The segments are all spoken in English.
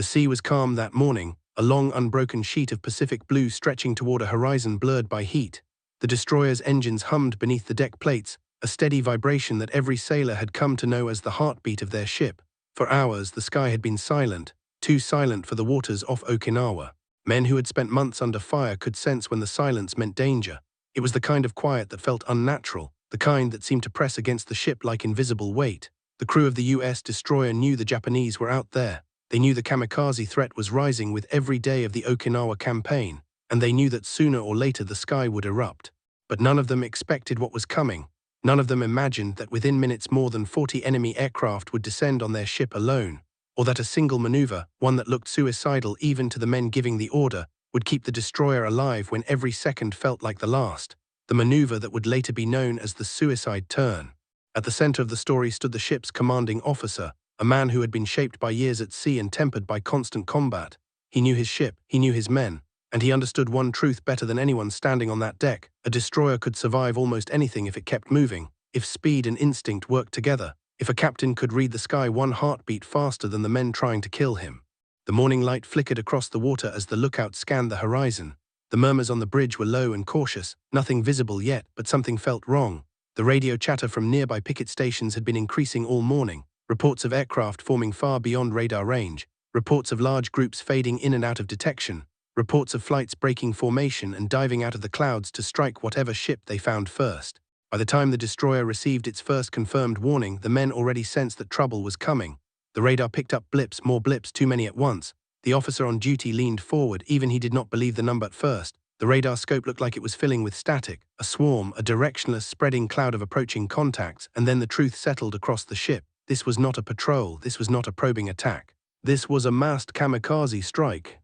The sea was calm that morning, a long unbroken sheet of Pacific blue stretching toward a horizon blurred by heat. The destroyer's engines hummed beneath the deck plates, a steady vibration that every sailor had come to know as the heartbeat of their ship. For hours, the sky had been silent, too silent for the waters off Okinawa. Men who had spent months under fire could sense when the silence meant danger. It was the kind of quiet that felt unnatural, the kind that seemed to press against the ship like invisible weight. The crew of the U.S. destroyer knew the Japanese were out there. They knew the kamikaze threat was rising with every day of the Okinawa campaign, and they knew that sooner or later the sky would erupt. But none of them expected what was coming. None of them imagined that within minutes more than 40 enemy aircraft would descend on their ship alone, or that a single maneuver, one that looked suicidal even to the men giving the order, would keep the destroyer alive when every second felt like the last. The maneuver that would later be known as the suicide turn. At the center of the story stood the ship's commanding officer, a man who had been shaped by years at sea and tempered by constant combat. He knew his ship, he knew his men, and he understood one truth better than anyone standing on that deck. A destroyer could survive almost anything if it kept moving, if speed and instinct worked together, if a captain could read the sky one heartbeat faster than the men trying to kill him. The morning light flickered across the water as the lookout scanned the horizon. The murmurs on the bridge were low and cautious, nothing visible yet, but something felt wrong. The radio chatter from nearby picket stations had been increasing all morning. Reports of aircraft forming far beyond radar range, reports of large groups fading in and out of detection, reports of flights breaking formation and diving out of the clouds to strike whatever ship they found first. By the time the destroyer received its first confirmed warning, the men already sensed that trouble was coming. The radar picked up blips, more blips, too many at once. The officer on duty leaned forward, even he did not believe the number at first. The radar scope looked like it was filling with static, a swarm, a directionless, spreading cloud of approaching contacts, and then the truth settled across the ship. This was not a patrol, this was not a probing attack. This was a massed kamikaze strike.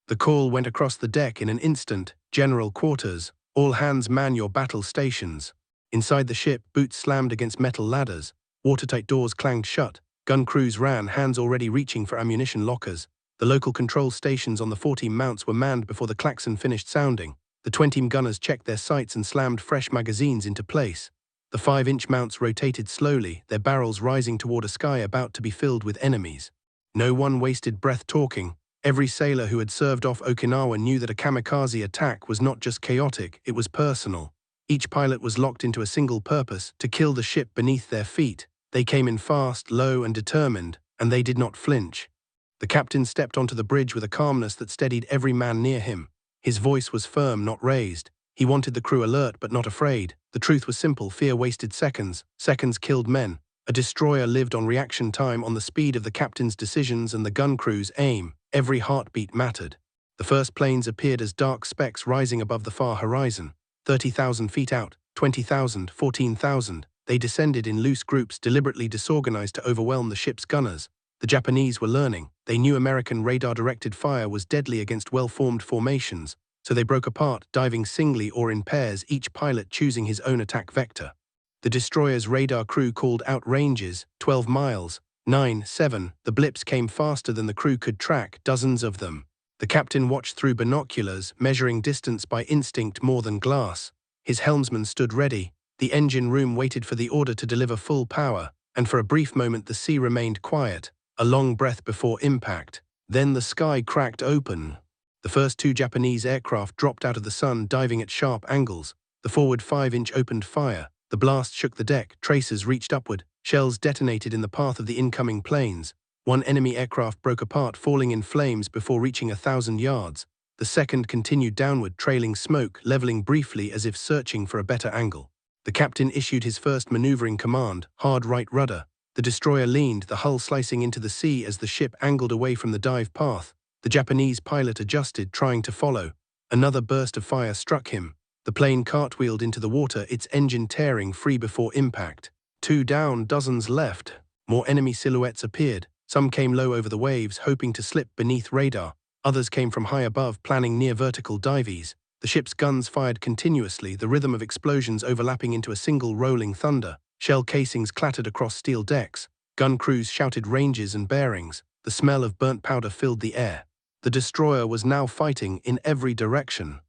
The call went across the deck in an instant. General quarters, all hands man your battle stations. Inside the ship, boots slammed against metal ladders. Watertight doors clanged shut. Gun crews ran, hands already reaching for ammunition lockers. The local control stations on the 14 mounts were manned before the klaxon finished sounding. The 20 gunners checked their sights and slammed fresh magazines into place. The 5-inch mounts rotated slowly, their barrels rising toward a sky about to be filled with enemies. No one wasted breath talking. Every sailor who had served off Okinawa knew that a kamikaze attack was not just chaotic, it was personal. Each pilot was locked into a single purpose, to kill the ship beneath their feet. They came in fast, low, and determined, and they did not flinch. The captain stepped onto the bridge with a calmness that steadied every man near him. His voice was firm, not raised. He wanted the crew alert but not afraid. The truth was simple: fear wasted seconds. Seconds killed men. A destroyer lived on reaction time, on the speed of the captain's decisions and the gun crew's aim. Every heartbeat mattered. The first planes appeared as dark specks rising above the far horizon. 30,000 feet out, 20,000, 14,000. They descended in loose groups, deliberately disorganized to overwhelm the ship's gunners. The Japanese were learning. They knew American radar-directed fire was deadly against well-formed formations, so they broke apart, diving singly or in pairs, each pilot choosing his own attack vector. The destroyer's radar crew called out ranges, 12 miles, 9, 7. The blips came faster than the crew could track, dozens of them. The captain watched through binoculars, measuring distance by instinct more than glass. His helmsman stood ready. The engine room waited for the order to deliver full power, and for a brief moment the sea remained quiet, a long breath before impact. Then the sky cracked open. The first 2 Japanese aircraft dropped out of the sun, diving at sharp angles. The forward 5-inch opened fire. The blast shook the deck, tracers reached upward, shells detonated in the path of the incoming planes. One enemy aircraft broke apart, falling in flames before reaching 1,000 yards. The second continued downward, trailing smoke, leveling briefly as if searching for a better angle. The captain issued his first maneuvering command, hard right rudder. The destroyer leaned, the hull slicing into the sea as the ship angled away from the dive path. The Japanese pilot adjusted, trying to follow. Another burst of fire struck him. The plane cartwheeled into the water, its engine tearing free before impact. 2 down, dozens left. More enemy silhouettes appeared. Some came low over the waves, hoping to slip beneath radar. Others came from high above, planning near vertical dives. The ship's guns fired continuously, the rhythm of explosions overlapping into a single rolling thunder. Shell casings clattered across steel decks. Gun crews shouted ranges and bearings. The smell of burnt powder filled the air. The destroyer was now fighting in every direction.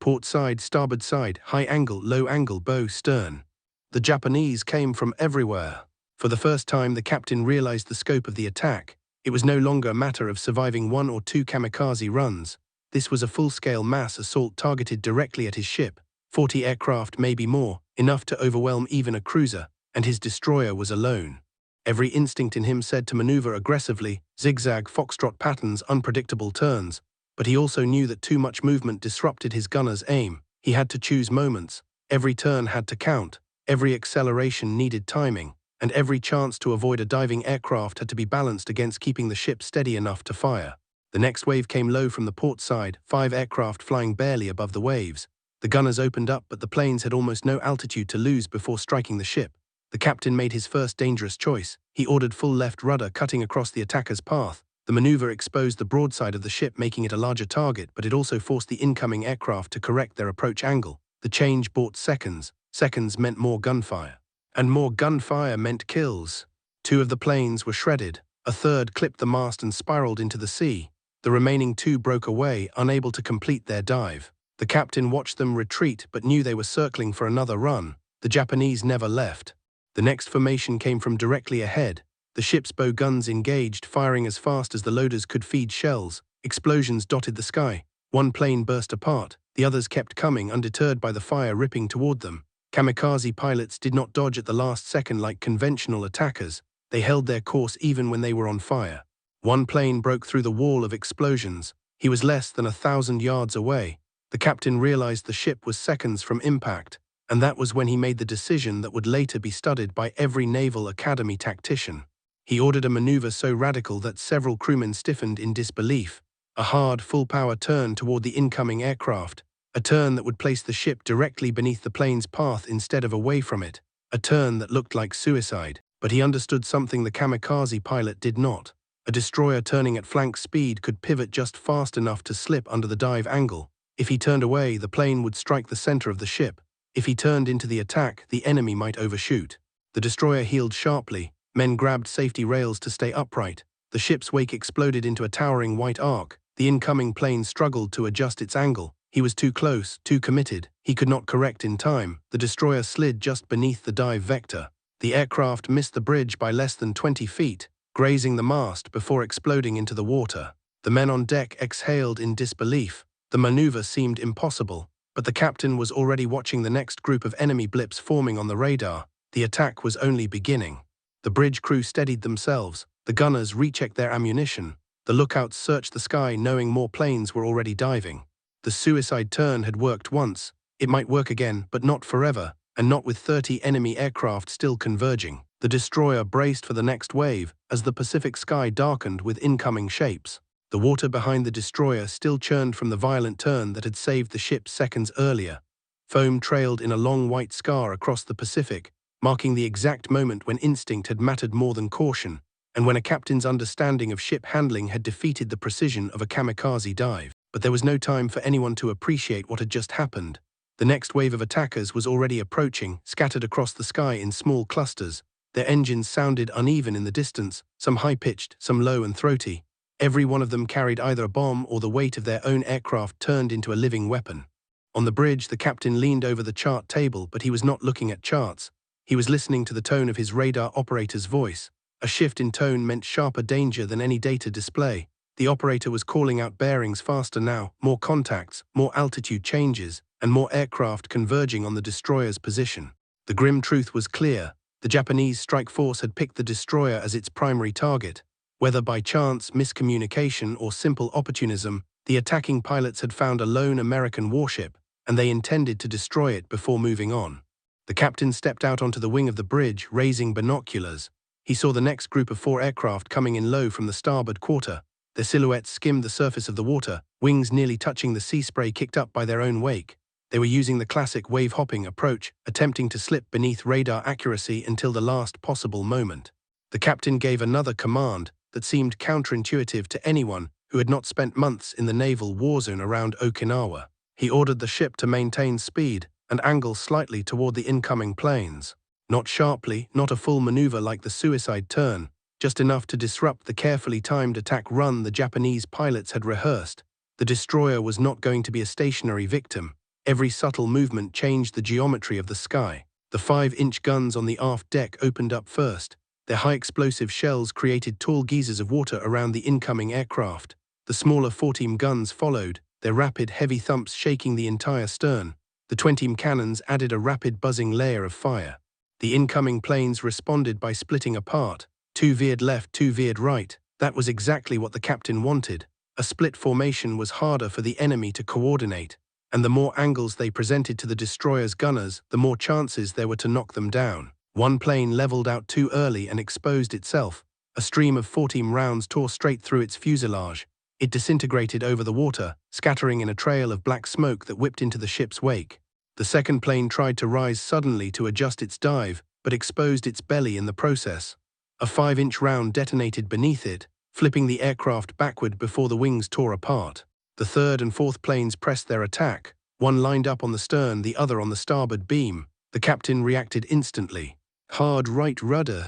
Port side, starboard side, high angle, low angle, bow, stern. The Japanese came from everywhere. For the first time, the captain realized the scope of the attack. It was no longer a matter of surviving one or two kamikaze runs. This was a full-scale mass assault targeted directly at his ship. 40 aircraft, maybe more, enough to overwhelm even a cruiser, and his destroyer was alone. Every instinct in him said to maneuver aggressively, zigzag foxtrot patterns, unpredictable turns, but he also knew that too much movement disrupted his gunner's aim. He had to choose moments. Every turn had to count, every acceleration needed timing, and every chance to avoid a diving aircraft had to be balanced against keeping the ship steady enough to fire. The next wave came low from the port side, 5 aircraft flying barely above the waves. The gunners opened up, but the planes had almost no altitude to lose before striking the ship. The captain made his first dangerous choice. He ordered full left rudder, cutting across the attacker's path. The maneuver exposed the broadside of the ship, making it a larger target, but it also forced the incoming aircraft to correct their approach angle. The change bought seconds. Seconds meant more gunfire. And more gunfire meant kills. 2 of the planes were shredded. A third clipped the mast and spiraled into the sea. The remaining 2 broke away, unable to complete their dive. The captain watched them retreat, but knew they were circling for another run. The Japanese never left. The next formation came from directly ahead. The ship's bow guns engaged, firing as fast as the loaders could feed shells. Explosions dotted the sky. 1 plane burst apart. The others kept coming, undeterred by the fire ripping toward them. Kamikaze pilots did not dodge at the last second like conventional attackers. They held their course even when they were on fire. 1 plane broke through the wall of explosions. He was less than 1,000 yards away. The captain realized the ship was seconds from impact, and that was when he made the decision that would later be studied by every Naval Academy tactician. He ordered a maneuver so radical that several crewmen stiffened in disbelief. A hard, full-power turn toward the incoming aircraft. A turn that would place the ship directly beneath the plane's path instead of away from it. A turn that looked like suicide. But he understood something the kamikaze pilot did not. A destroyer turning at flank speed could pivot just fast enough to slip under the dive angle. If he turned away, the plane would strike the center of the ship. If he turned into the attack, the enemy might overshoot. The destroyer heeled sharply. Men grabbed safety rails to stay upright. The ship's wake exploded into a towering white arc. The incoming plane struggled to adjust its angle. He was too close, too committed. He could not correct in time. The destroyer slid just beneath the dive vector. The aircraft missed the bridge by less than 20 feet, grazing the mast before exploding into the water. The men on deck exhaled in disbelief. The maneuver seemed impossible, but the captain was already watching the next group of enemy blips forming on the radar. The attack was only beginning. The bridge crew steadied themselves. The gunners rechecked their ammunition. The lookouts searched the sky, knowing more planes were already diving. The suicide turn had worked once. It might work again, but not forever, and not with 30 enemy aircraft still converging. The destroyer braced for the next wave as the Pacific sky darkened with incoming shapes. The water behind the destroyer still churned from the violent turn that had saved the ship seconds earlier. Foam trailed in a long white scar across the Pacific, marking the exact moment when instinct had mattered more than caution, and when a captain's understanding of ship handling had defeated the precision of a kamikaze dive. But there was no time for anyone to appreciate what had just happened. The next wave of attackers was already approaching, scattered across the sky in small clusters. Their engines sounded uneven in the distance, some high-pitched, some low and throaty. Every one of them carried either a bomb or the weight of their own aircraft turned into a living weapon. On the bridge, the captain leaned over the chart table, but he was not looking at charts. He was listening to the tone of his radar operator's voice. A shift in tone meant sharper danger than any data display. The operator was calling out bearings faster now, more contacts, more altitude changes, and more aircraft converging on the destroyer's position. The grim truth was clear. The Japanese strike force had picked the destroyer as its primary target. Whether by chance, miscommunication, or simple opportunism, the attacking pilots had found a lone American warship, and they intended to destroy it before moving on. The captain stepped out onto the wing of the bridge, raising binoculars. He saw the next group of 4 aircraft coming in low from the starboard quarter. Their silhouettes skimmed the surface of the water, wings nearly touching the sea spray kicked up by their own wake. They were using the classic wave-hopping approach, attempting to slip beneath radar accuracy until the last possible moment. The captain gave another command that seemed counterintuitive to anyone who had not spent months in the naval war zone around Okinawa. He ordered the ship to maintain speed and angle slightly toward the incoming planes. Not sharply, not a full maneuver like the suicide turn, just enough to disrupt the carefully timed attack run the Japanese pilots had rehearsed. The destroyer was not going to be a stationary victim. Every subtle movement changed the geometry of the sky. The 5-inch guns on the aft deck opened up first. Their high-explosive shells created tall geysers of water around the incoming aircraft. The smaller 14 guns followed, their rapid, heavy thumps shaking the entire stern. The 20 cannons added a rapid, buzzing layer of fire. The incoming planes responded by splitting apart. 2 veered left, 2 veered right. That was exactly what the captain wanted. A split formation was harder for the enemy to coordinate, and the more angles they presented to the destroyer's gunners, the more chances there were to knock them down. One plane leveled out too early and exposed itself. A stream of 14 rounds tore straight through its fuselage. It disintegrated over the water, scattering in a trail of black smoke that whipped into the ship's wake. The second plane tried to rise suddenly to adjust its dive, but exposed its belly in the process. A 5-inch round detonated beneath it, flipping the aircraft backward before the wings tore apart. The third and fourth planes pressed their attack, one lined up on the stern, the other on the starboard beam. The captain reacted instantly. Hard right rudder.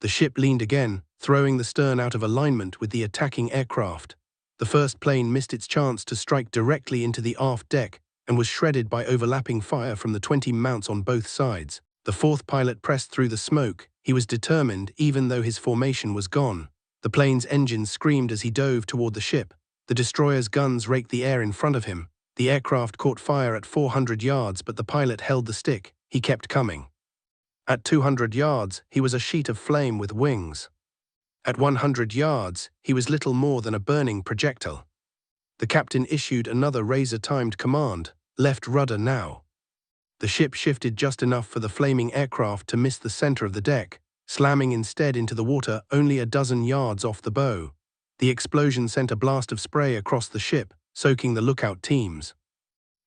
The ship leaned again, throwing the stern out of alignment with the attacking aircraft. The first plane missed its chance to strike directly into the aft deck and was shredded by overlapping fire from the 20 mounts on both sides. The fourth pilot pressed through the smoke. He was determined, even though his formation was gone. The plane's engines screamed as he dove toward the ship. The destroyer's guns raked the air in front of him. The aircraft caught fire at 400 yards, but the pilot held the stick. He kept coming. At 200 yards, he was a sheet of flame with wings. At 100 yards, he was little more than a burning projectile. The captain issued another razor-timed command, left rudder now. The ship shifted just enough for the flaming aircraft to miss the center of the deck, slamming instead into the water only a dozen yards off the bow. The explosion sent a blast of spray across the ship, soaking the lookout teams.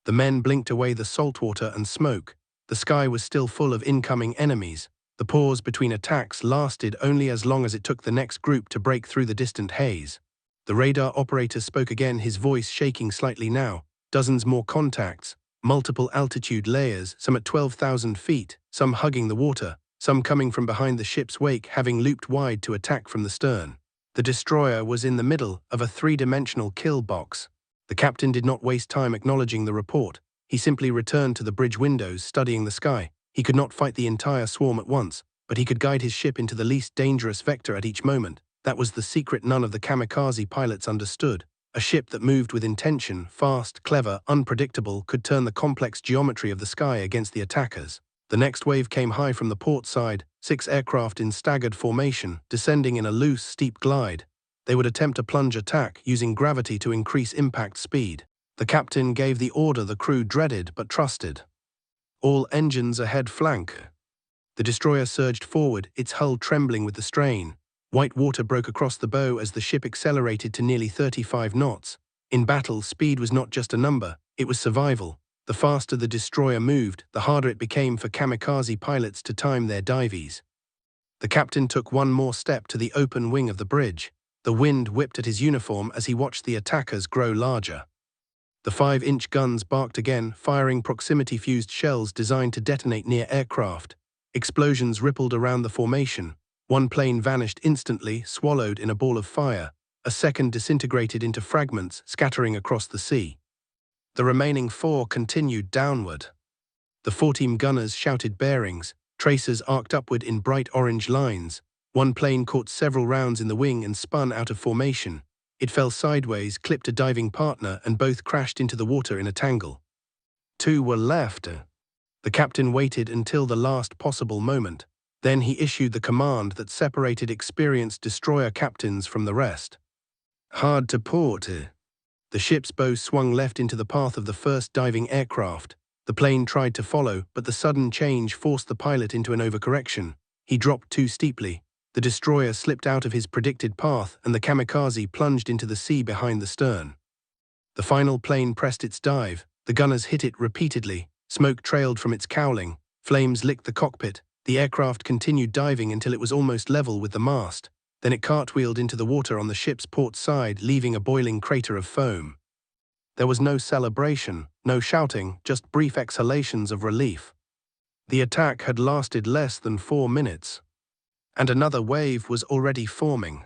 The men blinked away the saltwater and smoke. The sky was still full of incoming enemies. The pause between attacks lasted only as long as it took the next group to break through the distant haze. The radar operator spoke again, his voice shaking slightly now. Dozens more contacts, multiple altitude layers, some at 12,000 feet, some hugging the water, some coming from behind the ship's wake, having looped wide to attack from the stern. The destroyer was in the middle of a 3-dimensional kill box. The captain did not waste time acknowledging the report. He simply returned to the bridge windows, studying the sky. He could not fight the entire swarm at once, but he could guide his ship into the least dangerous vector at each moment. That was the secret none of the kamikaze pilots understood. A ship that moved with intention, fast, clever, unpredictable, could turn the complex geometry of the sky against the attackers. The next wave came high from the port side, 6 aircraft in staggered formation, descending in a loose, steep glide. They would attempt a plunge attack, using gravity to increase impact speed. The captain gave the order the crew dreaded but trusted. All engines ahead, flank. The destroyer surged forward, its hull trembling with the strain. White water broke across the bow as the ship accelerated to nearly 35 knots. In battle, speed was not just a number, it was survival. The faster the destroyer moved, the harder it became for kamikaze pilots to time their dives. The captain took one more step to the open wing of the bridge. The wind whipped at his uniform as he watched the attackers grow larger. The 5-inch guns barked again, firing proximity-fused shells designed to detonate near aircraft. Explosions rippled around the formation. One plane vanished instantly, swallowed in a ball of fire. A second disintegrated into fragments, scattering across the sea. The remaining 4 continued downward. The 14 gunners shouted bearings. Tracers arced upward in bright orange lines. One plane caught several rounds in the wing and spun out of formation. It fell sideways, clipped a diving partner, and both crashed into the water in a tangle. 2 were left. The captain waited until the last possible moment. Then he issued the command that separated experienced destroyer captains from the rest. Hard to port. The ship's bow swung left into the path of the first diving aircraft. The plane tried to follow, but the sudden change forced the pilot into an overcorrection. He dropped too steeply. The destroyer slipped out of his predicted path, and the kamikaze plunged into the sea behind the stern. The final plane pressed its dive. The gunners hit it repeatedly. Smoke trailed from its cowling. Flames licked the cockpit. The aircraft continued diving until it was almost level with the mast. Then it cartwheeled into the water on the ship's port side, leaving a boiling crater of foam. There was no celebration, no shouting, just brief exhalations of relief. The attack had lasted less than 4 minutes. And another wave was already forming.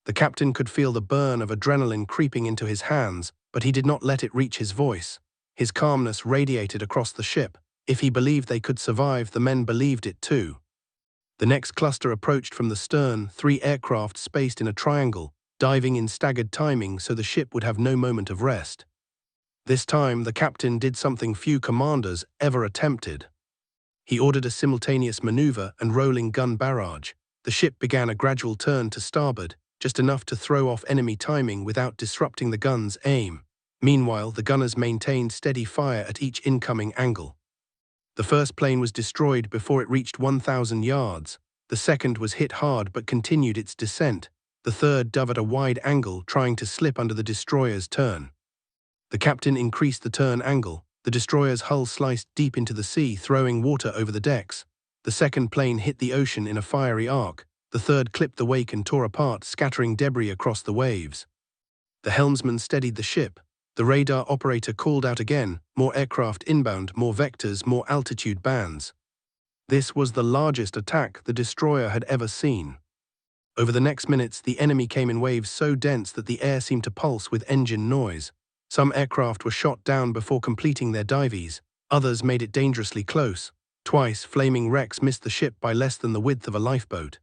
The captain could feel the burn of adrenaline creeping into his hands, but he did not let it reach his voice. His calmness radiated across the ship. If he believed they could survive, the men believed it too. The next cluster approached from the stern, 3 aircraft spaced in a triangle, diving in staggered timing so the ship would have no moment of rest. This time, the captain did something few commanders ever attempted. He ordered a simultaneous maneuver and rolling gun barrage. The ship began a gradual turn to starboard, just enough to throw off enemy timing without disrupting the gun's aim. Meanwhile, the gunners maintained steady fire at each incoming angle. The first plane was destroyed before it reached 1,000 yards. The second was hit hard but continued its descent. The third dove at a wide angle, trying to slip under the destroyer's turn. The captain increased the turn angle. The destroyer's hull sliced deep into the sea, throwing water over the decks. The second plane hit the ocean in a fiery arc. The third clipped the wake and tore apart, scattering debris across the waves. The helmsman steadied the ship. The radar operator called out again, more aircraft inbound, more vectors, more altitude bands. This was the largest attack the destroyer had ever seen. Over the next minutes, the enemy came in waves so dense that the air seemed to pulse with engine noise. Some aircraft were shot down before completing their dives. Others made it dangerously close. Twice, flaming wrecks missed the ship by less than the width of a lifeboat.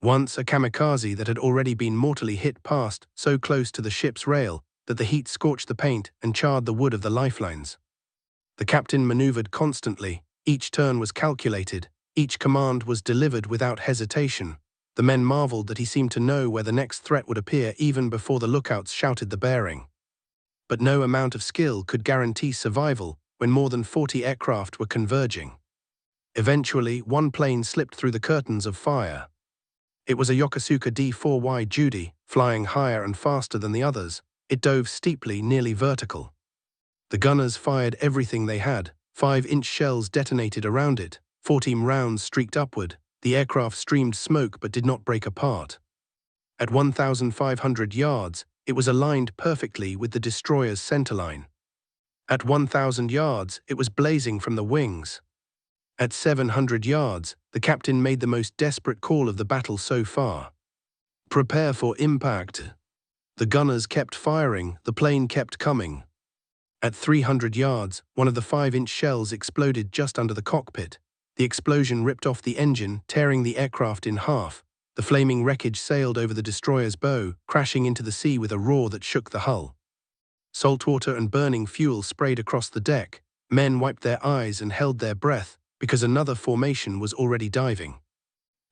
Once, a kamikaze that had already been mortally hit passed so close to the ship's rail that the heat scorched the paint and charred the wood of the lifelines. The captain maneuvered constantly. Each turn was calculated. Each command was delivered without hesitation. The men marveled that he seemed to know where the next threat would appear even before the lookouts shouted the bearing. But no amount of skill could guarantee survival when more than 40 aircraft were converging. Eventually, one plane slipped through the curtains of fire. It was a Yokosuka D-4Y Judy, flying higher and faster than the others. It dove steeply, nearly vertical. The gunners fired everything they had. 5-inch shells detonated around it. 14 rounds streaked upward. The aircraft streamed smoke but did not break apart. At 1,500 yards, it was aligned perfectly with the destroyer's centerline. At 1,000 yards, it was blazing from the wings. At 700 yards, the captain made the most desperate call of the battle so far. Prepare for impact. The gunners kept firing, the plane kept coming. At 300 yards, one of the 5-inch shells exploded just under the cockpit. The explosion ripped off the engine, tearing the aircraft in half. The flaming wreckage sailed over the destroyer's bow, crashing into the sea with a roar that shook the hull. Saltwater and burning fuel sprayed across the deck. Men wiped their eyes and held their breath, because another formation was already diving.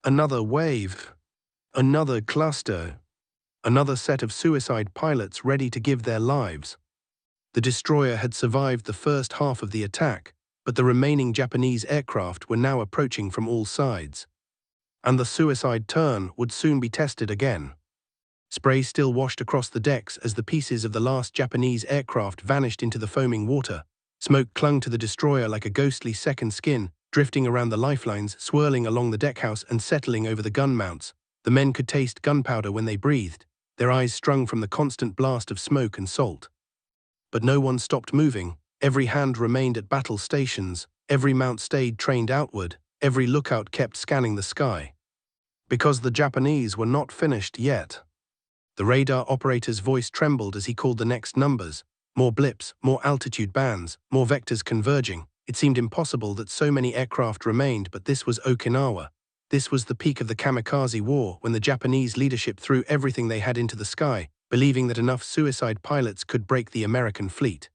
Another wave. Another cluster. Another set of suicide pilots ready to give their lives. The destroyer had survived the first half of the attack, but the remaining Japanese aircraft were now approaching from all sides. And the suicide turn would soon be tested again. Spray still washed across the decks as the pieces of the last Japanese aircraft vanished into the foaming water. Smoke clung to the destroyer like a ghostly second skin, drifting around the lifelines, swirling along the deckhouse and settling over the gun mounts. The men could taste gunpowder when they breathed, their eyes strung from the constant blast of smoke and salt. But no one stopped moving. Every hand remained at battle stations. Every mount stayed trained outward. Every lookout kept scanning the sky. Because the Japanese were not finished yet. The radar operator's voice trembled as he called the next numbers. More blips, more altitude bands, more vectors converging. It seemed impossible that so many aircraft remained, but this was Okinawa. This was the peak of the kamikaze war, when the Japanese leadership threw everything they had into the sky, believing that enough suicide pilots could break the American fleet.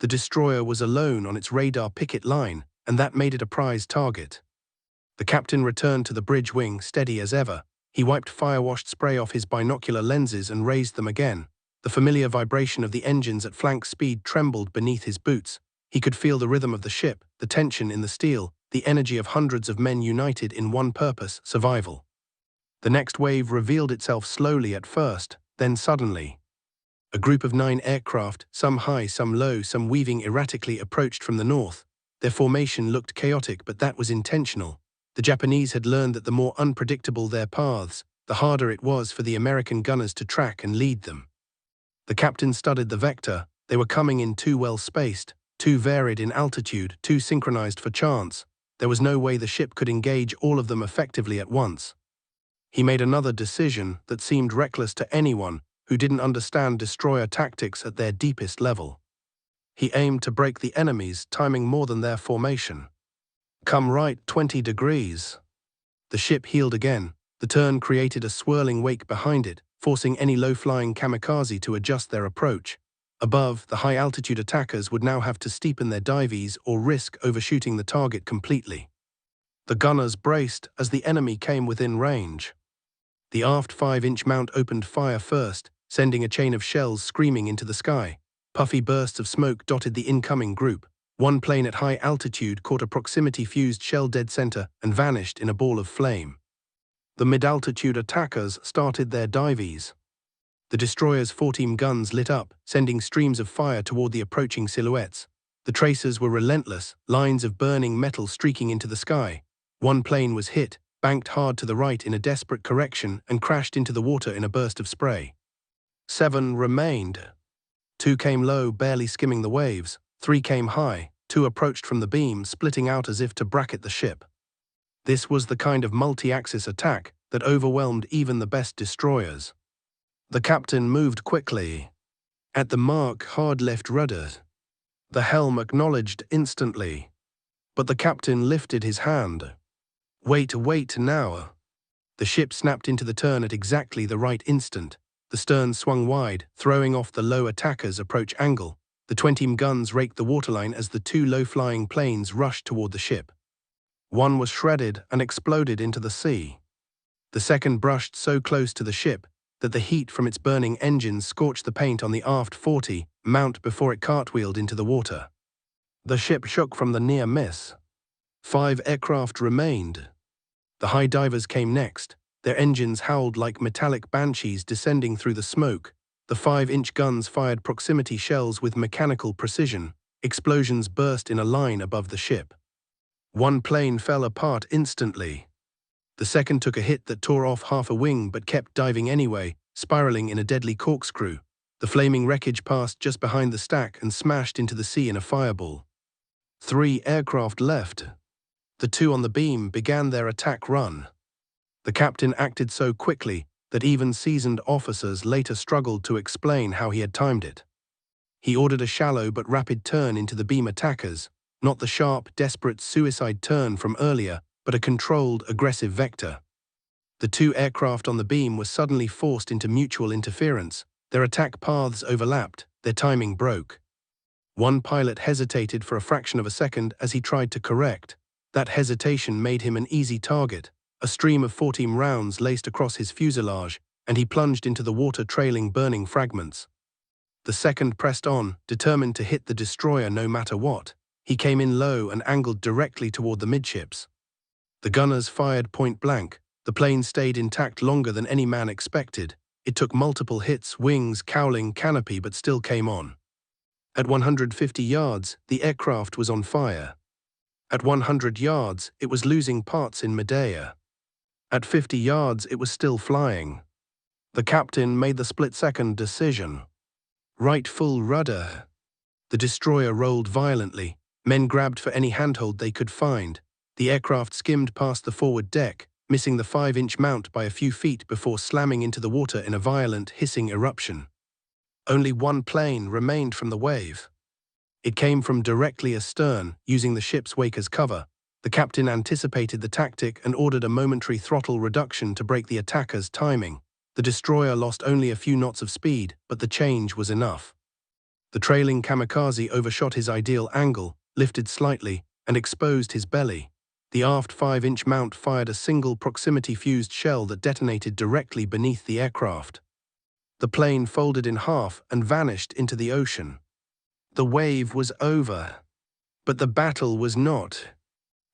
The destroyer was alone on its radar picket line, and that made it a prize target. The captain returned to the bridge wing, steady as ever. He wiped fire-washed spray off his binocular lenses and raised them again. The familiar vibration of the engines at flank speed trembled beneath his boots. He could feel the rhythm of the ship, the tension in the steel, the energy of hundreds of men united in one purpose: survival. The next wave revealed itself slowly at first, then suddenly. A group of 9 aircraft, some high, some low, some weaving erratically, approached from the north. Their formation looked chaotic, but that was intentional. The Japanese had learned that the more unpredictable their paths, the harder it was for the American gunners to track and lead them. The captain studied the vector. They were coming in too well spaced, too varied in altitude, too synchronized for chance. There was no way the ship could engage all of them effectively at once. He made another decision that seemed reckless to anyone who didn't understand destroyer tactics at their deepest level. He aimed to break the enemy's timing more than their formation. Come right 20 degrees. The ship heeled again. The turn created a swirling wake behind it, forcing any low-flying kamikaze to adjust their approach. Above, the high-altitude attackers would now have to steepen their dives or risk overshooting the target completely. The gunners braced as the enemy came within range. The aft 5-inch mount opened fire first, sending a chain of shells screaming into the sky. Puffy bursts of smoke dotted the incoming group. One plane at high altitude caught a proximity-fused shell dead center and vanished in a ball of flame. The mid-altitude attackers started their dives. The destroyer's 14 guns lit up, sending streams of fire toward the approaching silhouettes. The tracers were relentless, lines of burning metal streaking into the sky. One plane was hit, banked hard to the right in a desperate correction, and crashed into the water in a burst of spray. 7 remained. 2 came low, barely skimming the waves. 3 came high. 2 approached from the beam, splitting out as if to bracket the ship. This was the kind of multi-axis attack that overwhelmed even the best destroyers. The captain moved quickly. At the mark, hard left rudder. The helm acknowledged instantly. But the captain lifted his hand. Wait now. The ship snapped into the turn at exactly the right instant. The stern swung wide, throwing off the low attacker's approach angle. The 20 guns raked the waterline as the 2 low-flying planes rushed toward the ship. One was shredded and exploded into the sea. The second brushed so close to the ship that the heat from its burning engines scorched the paint on the aft 40 mount before it cartwheeled into the water. The ship shook from the near miss. 5 aircraft remained. The high divers came next. Their engines howled like metallic banshees descending through the smoke. The 5-inch guns fired proximity shells with mechanical precision. Explosions burst in a line above the ship. One plane fell apart instantly. The second took a hit that tore off half a wing but kept diving anyway, spiraling in a deadly corkscrew. The flaming wreckage passed just behind the stack and smashed into the sea in a fireball. 3 aircraft left. The 2 on the beam began their attack run. The captain acted so quickly that even seasoned officers later struggled to explain how he had timed it. He ordered a shallow but rapid turn into the beam attackers, not the sharp, desperate suicide turn from earlier, but a controlled, aggressive vector. The 2 aircraft on the beam were suddenly forced into mutual interference. Their attack paths overlapped, their timing broke. One pilot hesitated for a fraction of a second as he tried to correct. That hesitation made him an easy target. A stream of 14 rounds laced across his fuselage, and he plunged into the water trailing burning fragments. The second pressed on, determined to hit the destroyer no matter what. He came in low and angled directly toward the midships. The gunners fired point blank. The plane stayed intact longer than any man expected. It took multiple hits, wings, cowling, canopy, but still came on. At 150 yards, the aircraft was on fire. At 100 yards, it was losing parts in midair. At 50 yards, it was still flying. The captain made the split-second decision. Right full rudder. The destroyer rolled violently. Men grabbed for any handhold they could find. The aircraft skimmed past the forward deck, missing the 5-inch mount by a few feet before slamming into the water in a violent, hissing eruption. Only one plane remained from the wave. It came from directly astern, using the ship's wake as cover. The captain anticipated the tactic and ordered a momentary throttle reduction to break the attacker's timing. The destroyer lost only a few knots of speed, but the change was enough. The trailing kamikaze overshot his ideal angle, lifted slightly, and exposed his belly. The aft 5-inch mount fired a single proximity-fused shell that detonated directly beneath the aircraft. The plane folded in half and vanished into the ocean. The wave was over. But the battle was not.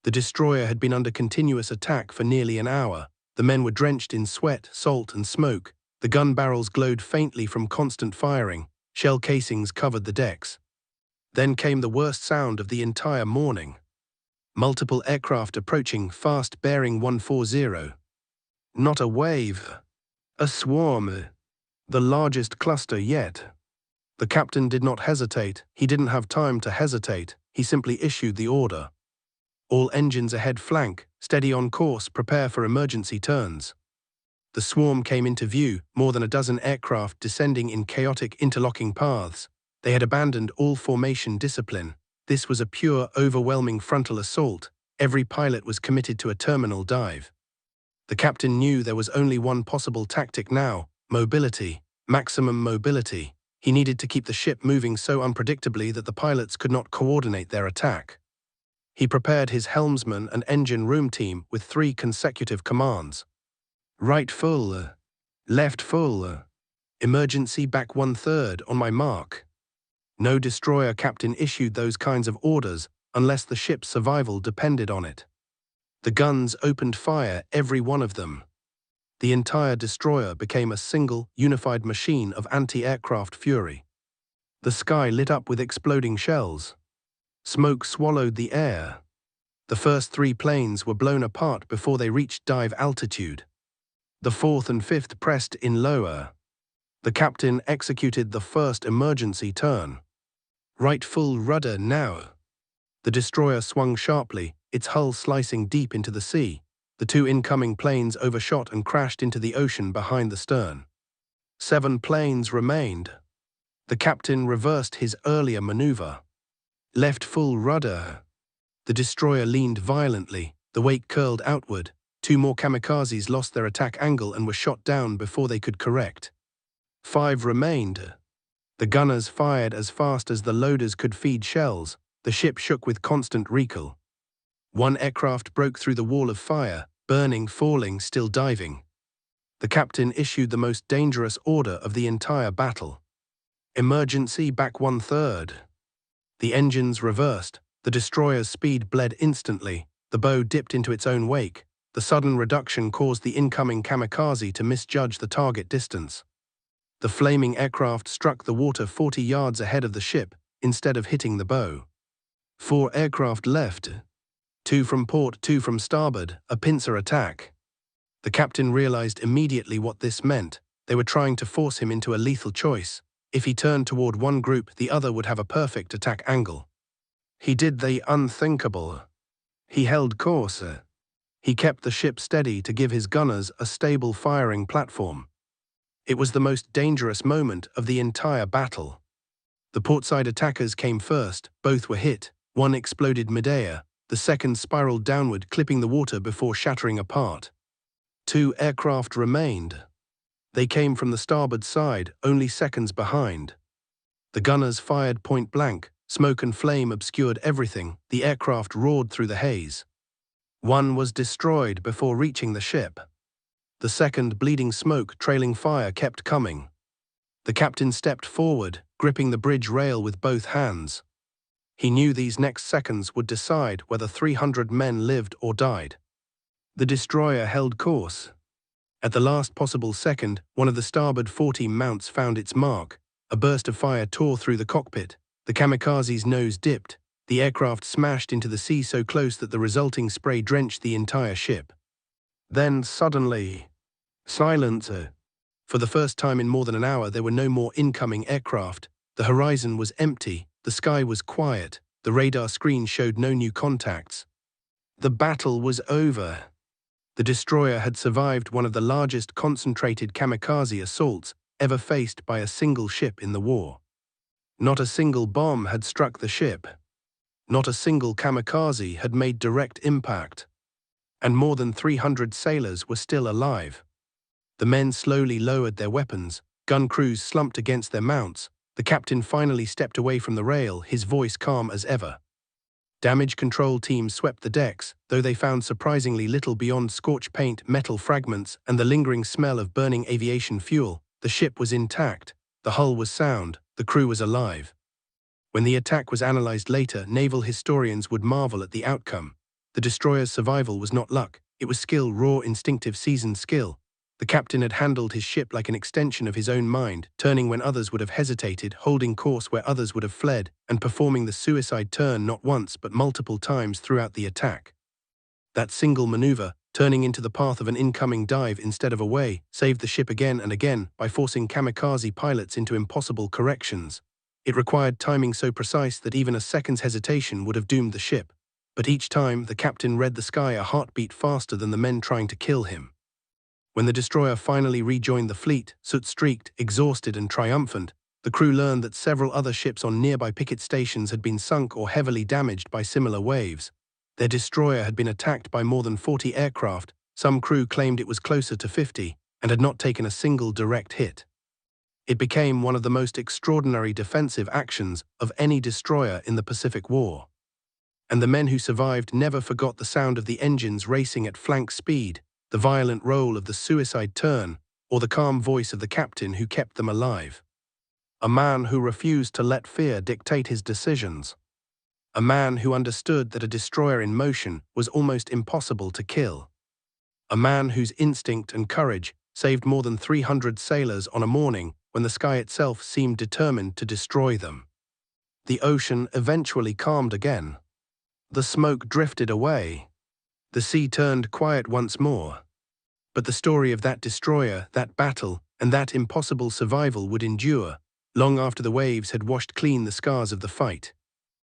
The destroyer had been under continuous attack for nearly an hour. The men were drenched in sweat, salt, and smoke. The gun barrels glowed faintly from constant firing. Shell casings covered the decks. Then came the worst sound of the entire morning. Multiple aircraft approaching, fast, bearing 140. Not a wave. A swarm. The largest cluster yet. The captain did not hesitate. He didn't have time to hesitate. He simply issued the order. All engines ahead flank, steady on course, prepare for emergency turns. The swarm came into view, more than a dozen aircraft descending in chaotic interlocking paths. They had abandoned all formation discipline. This was a pure, overwhelming frontal assault. Every pilot was committed to a terminal dive. The captain knew there was only one possible tactic now: mobility, maximum mobility. He needed to keep the ship moving so unpredictably that the pilots could not coordinate their attack. He prepared his helmsman and engine room team with 3 consecutive commands. Right full, left full, emergency back 1/3 on my mark. No destroyer captain issued those kinds of orders unless the ship's survival depended on it. The guns opened fire, every one of them. The entire destroyer became a single, unified machine of anti-aircraft fury. The sky lit up with exploding shells. Smoke swallowed the air. The first 3 planes were blown apart before they reached dive altitude. The 4th and 5th pressed in lower. The captain executed the first emergency turn. Right full rudder now. The destroyer swung sharply, its hull slicing deep into the sea. The 2 incoming planes overshot and crashed into the ocean behind the stern. 7 planes remained. The captain reversed his earlier maneuver. Left full rudder. The destroyer leaned violently, the wake curled outward. 2 more kamikazes lost their attack angle and were shot down before they could correct. 5 remained. The gunners fired as fast as the loaders could feed shells. The ship shook with constant recoil. 1 aircraft broke through the wall of fire, burning, falling, still diving. The captain issued the most dangerous order of the entire battle. Emergency back 1/3. The engines reversed. The destroyer's speed bled instantly. The bow dipped into its own wake. The sudden reduction caused the incoming kamikaze to misjudge the target distance. The flaming aircraft struck the water 40 yards ahead of the ship, instead of hitting the bow. 4 aircraft left. 2 from port, 2 from starboard, a pincer attack. The captain realized immediately what this meant. They were trying to force him into a lethal choice. If he turned toward one group, the other would have a perfect attack angle. He did the unthinkable. He held course. He kept the ship steady to give his gunners a stable firing platform. It was the most dangerous moment of the entire battle. The portside attackers came first. Both were hit. One exploded midair. The second spiraled downward, clipping the water before shattering apart. 2 aircraft remained. They came from the starboard side, only seconds behind. The gunners fired point blank. Smoke and flame obscured everything. The aircraft roared through the haze. 1 was destroyed before reaching the ship. The second, bleeding smoke, trailing fire, kept coming. The captain stepped forward, gripping the bridge rail with both hands. He knew these next seconds would decide whether 300 men lived or died. The destroyer held course. At the last possible second, one of the starboard 40 mounts found its mark. A burst of fire tore through the cockpit. The kamikaze's nose dipped. The aircraft smashed into the sea so close that the resulting spray drenched the entire ship. Then, suddenly, silence. For the first time in more than an hour, there were no more incoming aircraft. The horizon was empty. The sky was quiet. The radar screen showed no new contacts. The battle was over. The destroyer had survived one of the largest concentrated kamikaze assaults ever faced by a single ship in the war. Not a single bomb had struck the ship. Not a single kamikaze had made direct impact. And more than 300 sailors were still alive. The men slowly lowered their weapons. Gun crews slumped against their mounts. The captain finally stepped away from the rail, his voice calm as ever. Damage control teams swept the decks, though they found surprisingly little beyond scorch paint, metal fragments, and the lingering smell of burning aviation fuel. The ship was intact. The hull was sound. The crew was alive. When the attack was analyzed later, naval historians would marvel at the outcome. The destroyer's survival was not luck. It was skill, raw, instinctive, seasoned skill. The captain had handled his ship like an extension of his own mind, turning when others would have hesitated, holding course where others would have fled, and performing the suicide turn not once but multiple times throughout the attack. That single maneuver, turning into the path of an incoming dive instead of away, saved the ship again and again by forcing kamikaze pilots into impossible corrections. It required timing so precise that even a second's hesitation would have doomed the ship. But each time, the captain read the sky a heartbeat faster than the men trying to kill him. When the destroyer finally rejoined the fleet, soot-streaked, exhausted and triumphant, the crew learned that several other ships on nearby picket stations had been sunk or heavily damaged by similar waves. Their destroyer had been attacked by more than 40 aircraft, Some crew claimed it was closer to 50 and had not taken a single direct hit. It became one of the most extraordinary defensive actions of any destroyer in the Pacific War. And the men who survived never forgot the sound of the engines racing at flank speed, the violent roll of the suicide turn, or the calm voice of the captain who kept them alive. A man who refused to let fear dictate his decisions. A man who understood that a destroyer in motion was almost impossible to kill. A man whose instinct and courage saved more than 300 sailors on a morning when the sky itself seemed determined to destroy them. The ocean eventually calmed again. The smoke drifted away. The sea turned quiet once more. But the story of that destroyer, that battle, and that impossible survival would endure, long after the waves had washed clean the scars of the fight.